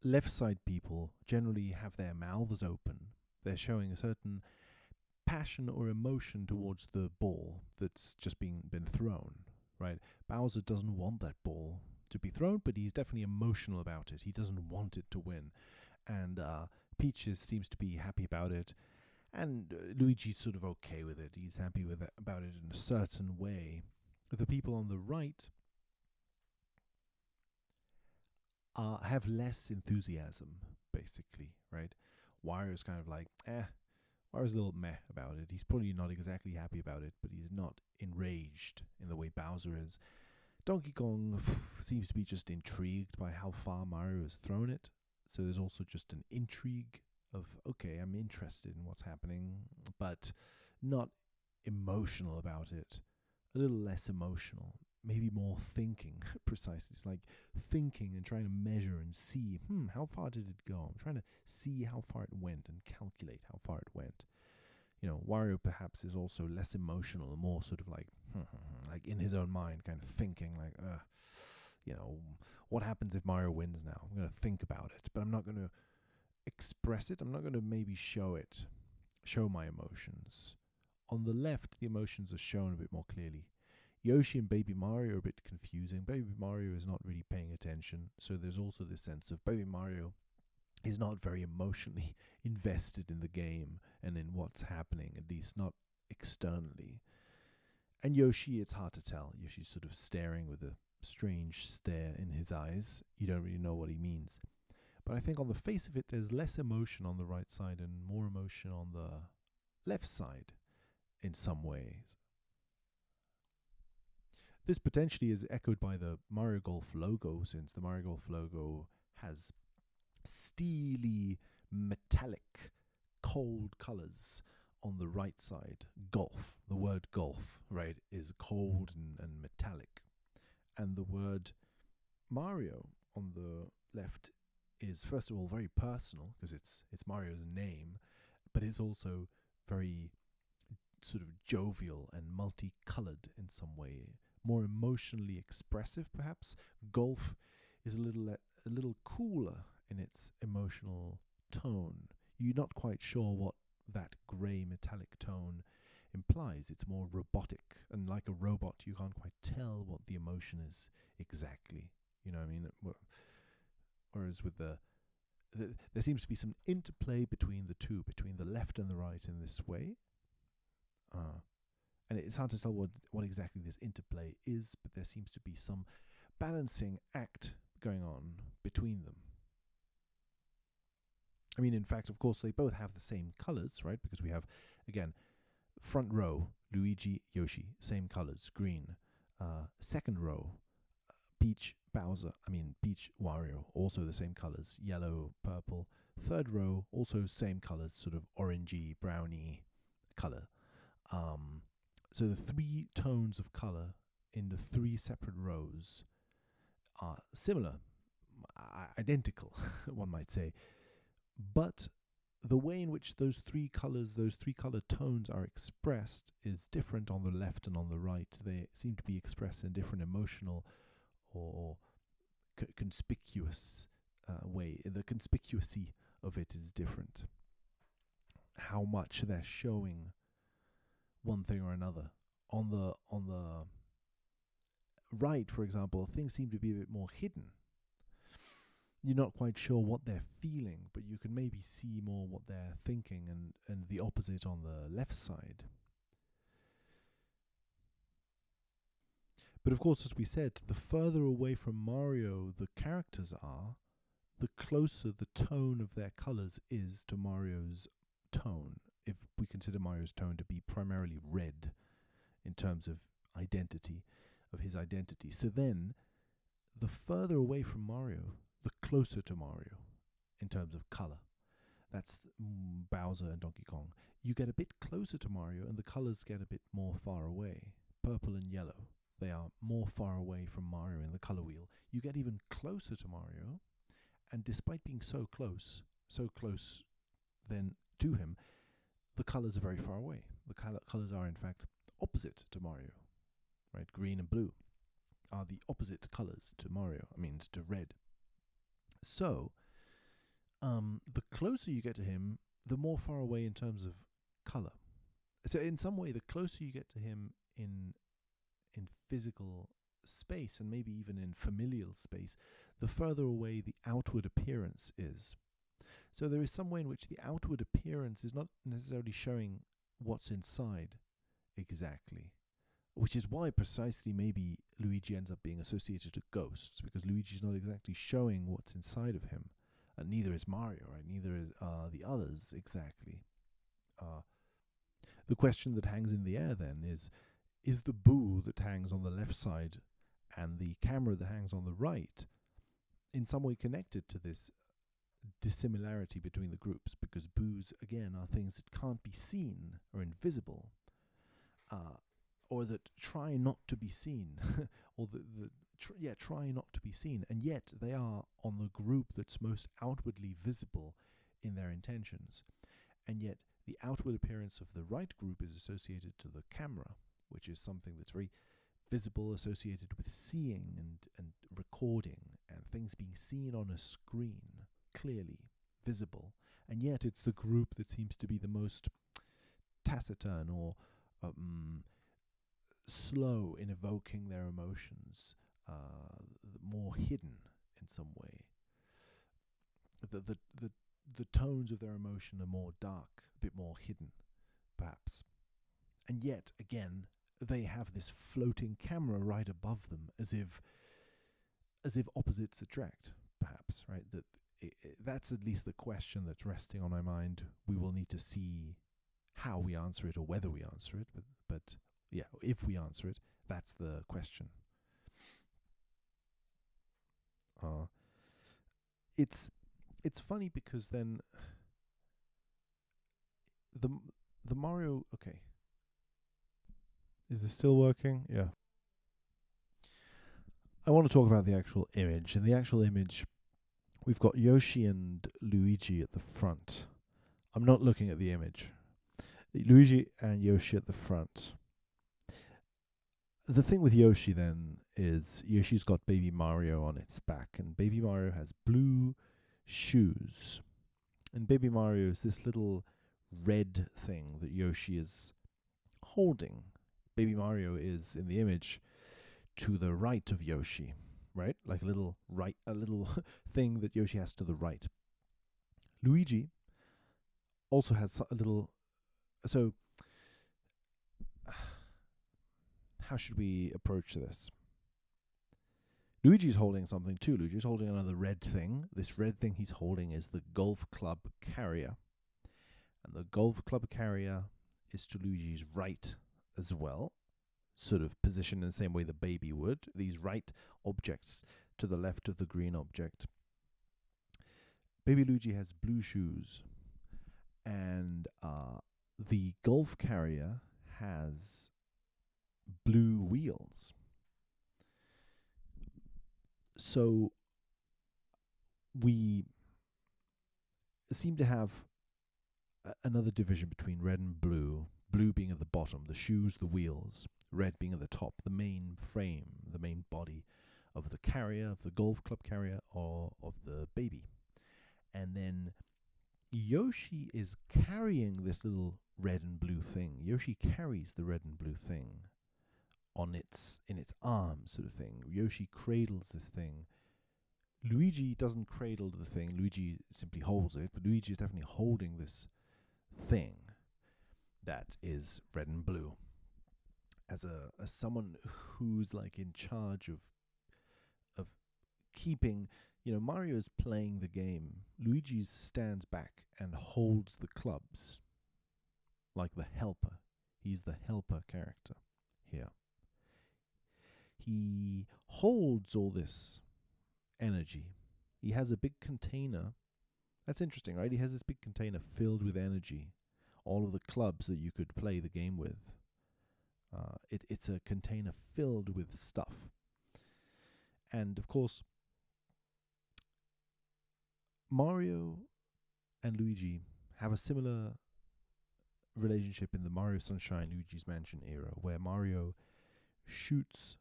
left side people generally have their mouths open. They're showing a certain passion or emotion towards the ball that's just been thrown, right? Bowser doesn't want that ball to be thrown, but he's definitely emotional about it. He doesn't want it to win. And Peach seems to be happy about it. And Luigi's sort of okay with it. He's happy with it, about it in a certain way. The people on the right have less enthusiasm, basically, right? Wario's kind of like, Wario's a little meh about it. He's probably not exactly happy about it, but he's not enraged in the way Bowser is. Donkey Kong seems to be just intrigued by how far Mario has thrown it. So there's also just an intrigue of, okay, I'm interested in what's happening, but not emotional about it. A little less emotional. Maybe more thinking, precisely. It's like thinking and trying to measure and see, how far did it go? I'm trying to see how far it went and calculate how far it went. Wario perhaps is also less emotional and more sort of like, like in his own mind, kind of thinking like, what happens if Mario wins now? I'm going to think about it, but I'm not going to express it. I'm not going to maybe show my emotions. On the left, the emotions are shown a bit more clearly. Yoshi and Baby Mario are a bit confusing. Baby Mario is not really paying attention, so there's also this sense of Baby Mario is not very emotionally invested in the game and in what's happening, at least not externally. And Yoshi, it's hard to tell. Yoshi's sort of staring with a strange stare in his eyes. You don't really know what he means. But I think on the face of it, there's less emotion on the right side and more emotion on the left side in some ways. This potentially is echoed by the Mario Golf logo, since the Mario Golf logo has steely, metallic, cold colors on the right side. Golf, the word golf, right, is cold and metallic. And the word Mario on the left is, first of all, very personal, because it's Mario's name, but it's also very sort of jovial and multicolored in some way, more emotionally expressive perhaps. Golf is a little cooler in its emotional tone. You're not quite sure what that grey metallic tone implies. It's more robotic, and like a robot, you can't quite tell what the emotion is exactly. You know what I mean? Whereas with there seems to be some interplay between the two, between the left and the right in this way. And it's hard to tell what exactly this interplay is, but there seems to be some balancing act going on between them. I mean, in fact, of course, they both have the same colors, right? Because we have, again, front row, Luigi, Yoshi, same colors, green. Second row, Peach, Wario, also the same colors, yellow, purple. Third row, also same colors, sort of orangey, browny color. So the three tones of color in the three separate rows are similar, identical, one might say. But the way in which those three color tones are expressed is different on the left and on the right. They seem to be expressed in different emotional or conspicuous way. The conspicuousy of it is different. How much they're showing one thing or another. On the right, for example, things seem to be a bit more hidden. You're not quite sure what they're feeling, but you can maybe see more what they're thinking, and the opposite on the left side. But of course, as we said, the further away from Mario the characters are, the closer the tone of their colors is to Mario's tone. If we consider Mario's tone to be primarily red in terms of identity, of his identity. So then, the further away from Mario, the closer to Mario in terms of color. That's Bowser and Donkey Kong. You get a bit closer to Mario and the colors get a bit more far away. Purple and yellow. They are more far away from Mario in the color wheel. You get even closer to Mario, and despite being so close then to him, the colors are very far away. The colors are in fact opposite to Mario. Right? Green and blue are the opposite colors to Mario. To red. So, the closer you get to him, the more far away in terms of color. So in some way, the closer you get to him in physical space, and maybe even in familial space, the further away the outward appearance is. So there is some way in which the outward appearance is not necessarily showing what's inside exactly, which is why precisely maybe Luigi ends up being associated to ghosts, because Luigi's not exactly showing what's inside of him, and neither is Mario, right? Neither is the others exactly. The question that hangs in the air then is the boo that hangs on the left side and the camera that hangs on the right in some way connected to this dissimilarity between the groups? Because boos, again, are things that can't be seen or invisible, or that try not to be seen, or try not to be seen, and yet they are on the group that's most outwardly visible in their intentions. And yet the outward appearance of the right group is associated to the camera, which is something that's very visible, associated with seeing and recording and things being seen on a screen, clearly visible. And yet it's the group that seems to be the most taciturn or slow in evoking their emotions, more hidden in some way. The tones of their emotion are more dark, a bit more hidden, perhaps. And yet, again, they have this floating camera right above them, as if opposites attract, perhaps, right? That's at least the question that's resting on my mind. We will need to see how we answer it, or whether we answer it, but yeah, if we answer it, that's the question. It's funny because then the Mario, okay. Is this still working? Yeah. I want to talk about the actual image. In the actual image, we've got Yoshi and Luigi at the front. I'm not looking at the image. Luigi and Yoshi at the front. The thing with Yoshi then is Yoshi's got Baby Mario on its back, and Baby Mario has blue shoes. And Baby Mario is this little red thing that Yoshi is holding. Baby Mario is, in the image, to the right of Yoshi, right? Like a little thing that Yoshi has to the right. Luigi also has a little. So, how should we approach this? Luigi's holding something too. Luigi's holding another red thing. This red thing he's holding is the golf club carrier. And the golf club carrier is to Luigi's right as well, sort of positioned in the same way the baby would. These right objects to the left of the green object. Baby Luigi has blue shoes, and the golf carrier has blue wheels. So we seem to have another division between red and blue, blue being at the bottom, the shoes, the wheels, red being at the top, the main frame, the main body of the carrier, of the golf club carrier, or of the baby. And then Yoshi is carrying this little red and blue thing. Yoshi carries the red and blue thing in its arms, sort of thing. Yoshi cradles this thing. Luigi doesn't cradle the thing. Luigi simply holds it, but Luigi is definitely holding this thing that is red and blue. As someone who's like in charge of keeping, Mario is playing the game. Luigi stands back and holds the clubs like the helper. He's the helper character here. He holds all this energy. He has a big container. That's interesting, right? He has this big container filled with energy. All of the clubs that you could play the game with. It's a container filled with stuff. And, of course, Mario and Luigi have a similar relationship in the Mario Sunshine, Luigi's Mansion era, where Mario shoots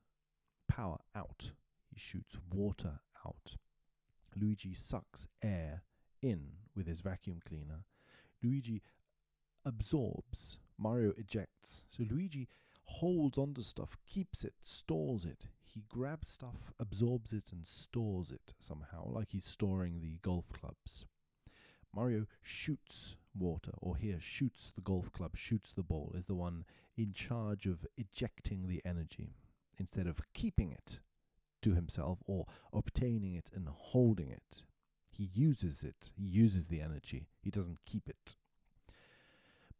power out. He shoots water out. Luigi sucks air in with his vacuum cleaner, Luigi absorbs, Mario ejects. So Luigi holds onto stuff, keeps it, stores it. He grabs stuff, absorbs it, and stores it somehow, like he's storing the golf clubs. Mario shoots water, or here shoots the golf club, shoots the ball, is the one in charge of ejecting the energy instead of keeping it to himself or obtaining it and holding it. He uses it, he uses the energy, he doesn't keep it.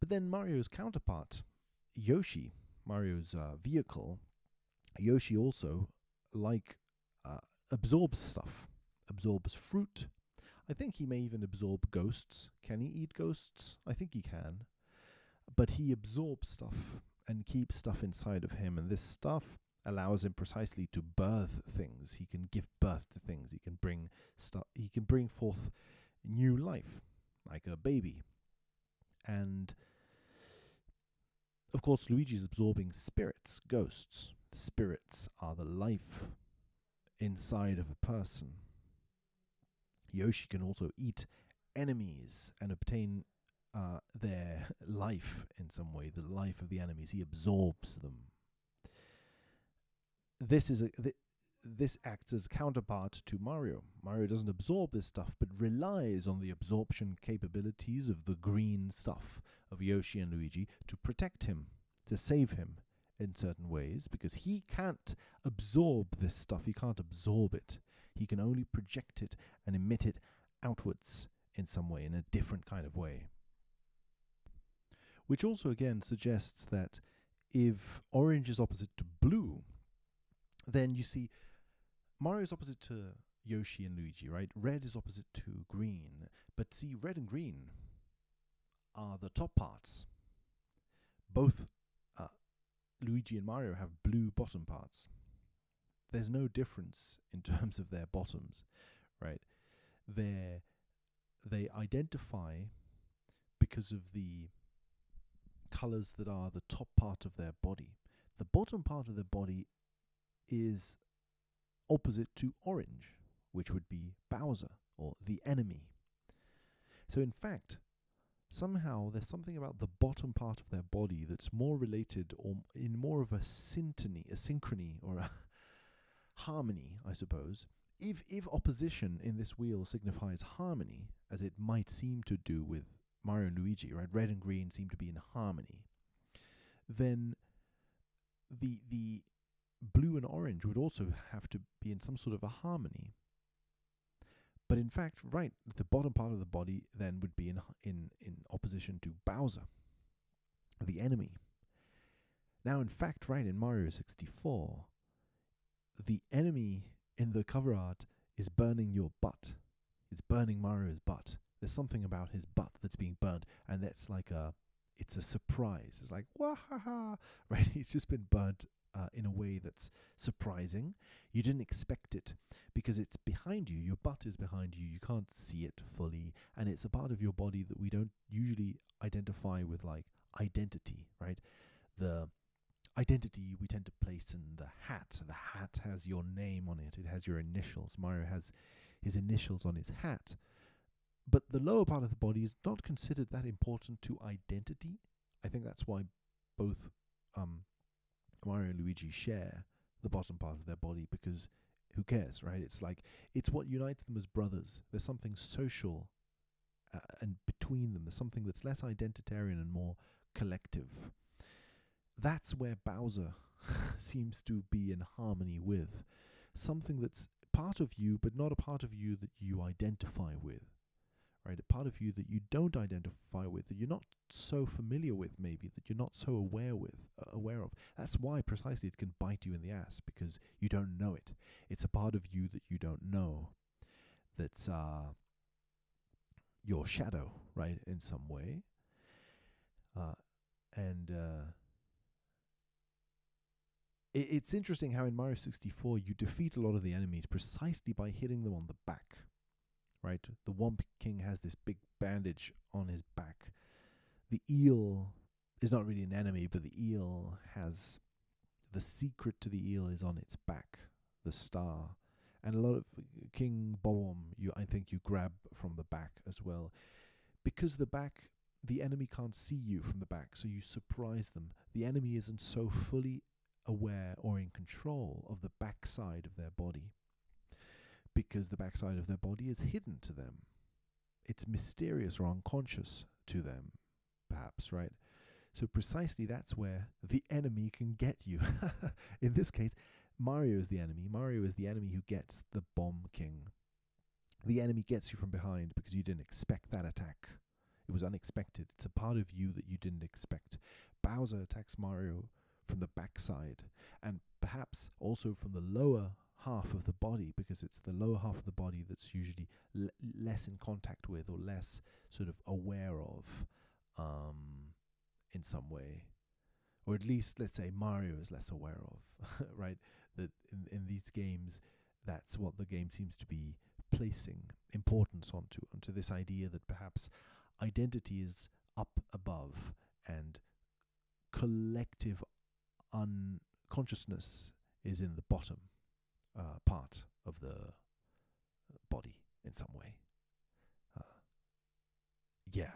But then Mario's counterpart, Yoshi, Mario's vehicle, Yoshi also, absorbs stuff, absorbs fruit. I think he may even absorb ghosts. Can he eat ghosts? I think he can. But he absorbs stuff and keeps stuff inside of him, and this stuff allows him precisely to birth things. He can give birth to things. He can bring forth new life, like a baby. And of course, Luigi's absorbing spirits, ghosts. The spirits are the life inside of a person. Yoshi can also eat enemies and obtain their life in some way, the life of the enemies. He absorbs them. This acts as a counterpart to Mario. Mario doesn't absorb this stuff, but relies on the absorption capabilities of the green stuff of Yoshi and Luigi to protect him, to save him in certain ways, because he can't absorb this stuff. He can't absorb it. He can only project it and emit it outwards in some way, in a different kind of way. Which also again suggests that if orange is opposite to blue, then you see Mario is opposite to Yoshi and Luigi, right? Red is opposite to green. But see, red and green are the top parts. Both Luigi and Mario have blue bottom parts. There's no difference in terms of their bottoms, right? They identify because of the colors that are the top part of their body. The bottom part of their body is opposite to orange, which would be Bowser, or the enemy. So in fact, somehow there's something about the bottom part of their body that's more related, or in more of a synchrony, or a harmony, I suppose. If opposition in this wheel signifies harmony, as it might seem to do with Mario and Luigi, right? Red and green seem to be in harmony. Then the blue and orange would also have to be in some sort of a harmony. But in fact, right, the bottom part of the body then would be in opposition to Bowser, the enemy. Now, in fact, right, in Mario 64, the enemy in the cover art is burning your butt. It's burning Mario's butt. There's something about his butt that's being burned, and that's like it's a surprise. It's like, wahaha, right? He's just been burnt in a way that's surprising. You didn't expect it because it's behind you. Your butt is behind you. You can't see it fully, and it's a part of your body that we don't usually identify with, like identity, right? The identity we tend to place in the hat. The hat has your name on it. It has your initials. Mario has his initials on his hat. But the lower part of the body is not considered that important to identity. I think that's why both Mario and Luigi share the bottom part of their body, because who cares, right? It's like, it's what unites them as brothers. There's something social and between them. There's something that's less identitarian and more collective. That's where Bowser seems to be in harmony with. Something that's part of you, but not a part of you that you identify with. Right? A part of you that you don't identify with, that you're not so familiar with, maybe, that you're not so aware of. That's why precisely it can bite you in the ass, because you don't know it. It's a part of you that you don't know. That's your shadow, right, in some way. It's interesting how in Mario 64 you defeat a lot of the enemies precisely by hitting them on the back. Right, the Womp King has this big bandage on his back. The eel is not really an enemy, but the eel has, the secret to the eel is on its back, the star. And a lot of King Bob-omb, I think you grab from the back as well, because the enemy can't see you from the back, so you surprise them. The enemy isn't so fully aware or in control of the backside of their body, because the backside of their body is hidden to them. It's mysterious or unconscious to them, perhaps, right? So precisely that's where the enemy can get you. In this case, Mario is the enemy. Mario is the enemy who gets the Bomb King. The enemy gets you from behind because you didn't expect that attack. It was unexpected. It's a part of you that you didn't expect. Bowser attacks Mario from the backside, and perhaps also from the lower half of the body, because it's the lower half of the body that's usually less in contact with, or less sort of aware of in some way. Or at least, let's say, Mario is less aware of, right? That in these games, that's what the game seems to be placing importance onto this idea that perhaps identity is up above and collective unconsciousness is in the bottom part of the body in some way. Yeah.